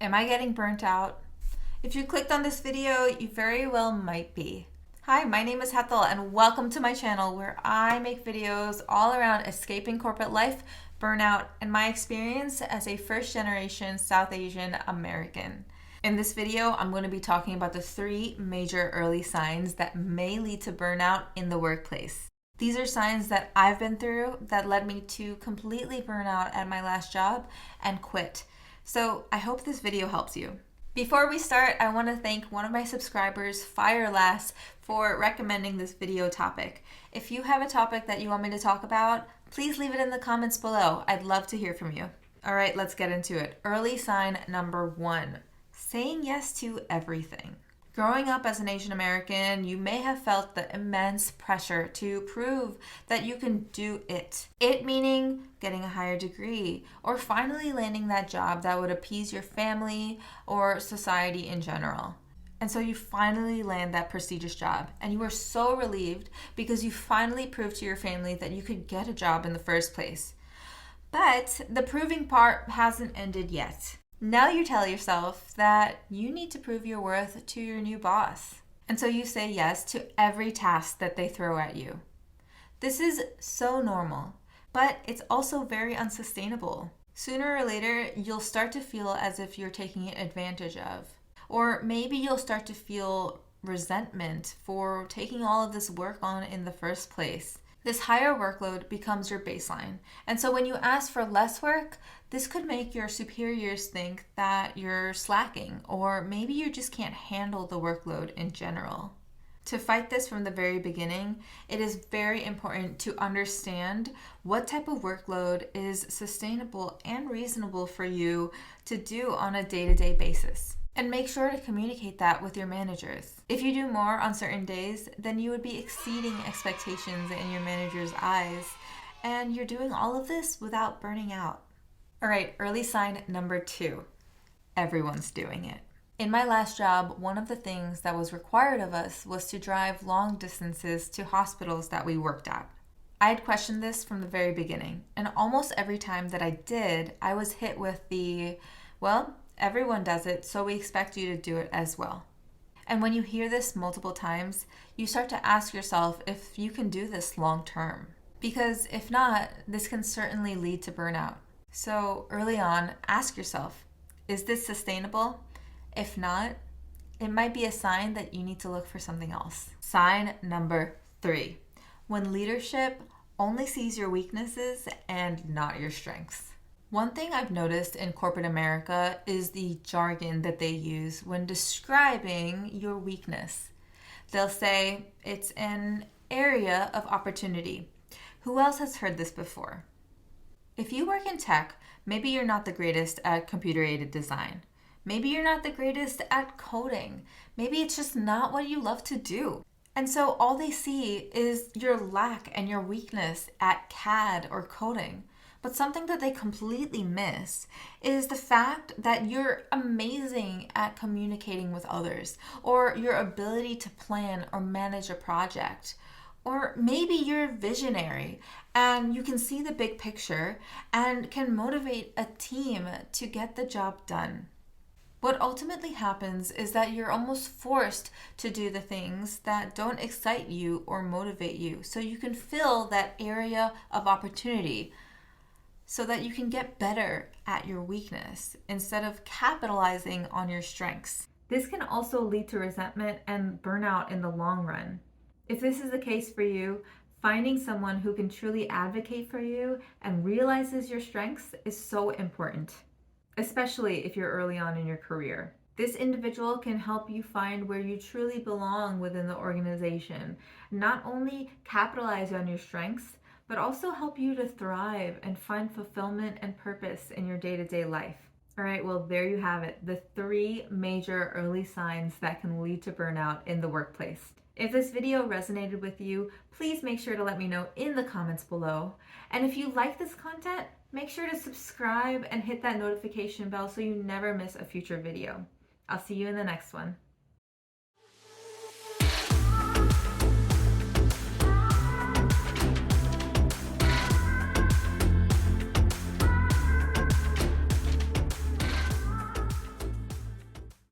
Am I getting burnt out? If you clicked on this video, you very well might be. Hi, my name is Hetal and welcome to my channel where I make videos all around escaping corporate life, burnout, and my experience as a first-generation South Asian American. In this video, I'm going to be talking about the 3 major early signs that may lead to burnout in the workplace. These are signs that I've been through that led me to completely burn out at my last job and quit. So I hope this video helps you. Before we start, I want to thank one of my subscribers, Firelass, for recommending this video topic. If you have a topic that you want me to talk about, please leave it in the comments below. I'd love to hear from you. All right, let's get into it. Early sign number 1, saying yes to everything. Growing up as an Asian American, you may have felt the immense pressure to prove that you can do it. It meaning getting a higher degree or finally landing that job that would appease your family or society in general. And so you finally land that prestigious job and you are so relieved because you finally proved to your family that you could get a job in the first place. But the proving part hasn't ended yet. Now you tell yourself that you need to prove your worth to your new boss. And so you say yes to every task that they throw at you. This is so normal, but it's also very unsustainable. Sooner or later, you'll start to feel as if you're taking advantage of. Or maybe you'll start to feel resentment for taking all of this work on in the first place. This higher workload becomes your baseline. And so when you ask for less work, this could make your superiors think that you're slacking, or maybe you just can't handle the workload in general. To fight this from the very beginning, it is very important to understand what type of workload is sustainable and reasonable for you to do on a day-to-day basis. And make sure to communicate that with your managers. If you do more on certain days, then you would be exceeding expectations in your manager's eyes, and you're doing all of this without burning out. All right, early sign number 2, everyone's doing it. In my last job, one of the things that was required of us was to drive long distances to hospitals that we worked at. I had questioned this from the very beginning, and almost every time that I did, I was hit with everyone does it, so we expect you to do it as well. And when you hear this multiple times, you start to ask yourself if you can do this long term. Because if not, this can certainly lead to burnout. So early on, ask yourself, is this sustainable? If not, it might be a sign that you need to look for something else. Sign number 3, when leadership only sees your weaknesses and not your strengths. One thing I've noticed in corporate America is the jargon that they use when describing your weakness. They'll say it's an area of opportunity. Who else has heard this before? If you work in tech, maybe you're not the greatest at computer-aided design. Maybe you're not the greatest at coding. Maybe it's just not what you love to do. And so all they see is your lack and your weakness at CAD or coding. But something that they completely miss is the fact that you're amazing at communicating with others, or your ability to plan or manage a project. Or maybe you're visionary and you can see the big picture and can motivate a team to get the job done. What ultimately happens is that you're almost forced to do the things that don't excite you or motivate you, so you can fill that area of opportunity, so that you can get better at your weakness instead of capitalizing on your strengths. This can also lead to resentment and burnout in the long run. If this is the case for you, finding someone who can truly advocate for you and realizes your strengths is so important, especially if you're early on in your career. This individual can help you find where you truly belong within the organization, not only capitalize on your strengths, but also help you to thrive and find fulfillment and purpose in your day-to-day life. All right, well, there you have it, the 3 major early signs that can lead to burnout in the workplace. If this video resonated with you, please make sure to let me know in the comments below. And if you like this content, make sure to subscribe and hit that notification bell so you never miss a future video. I'll see you in the next one.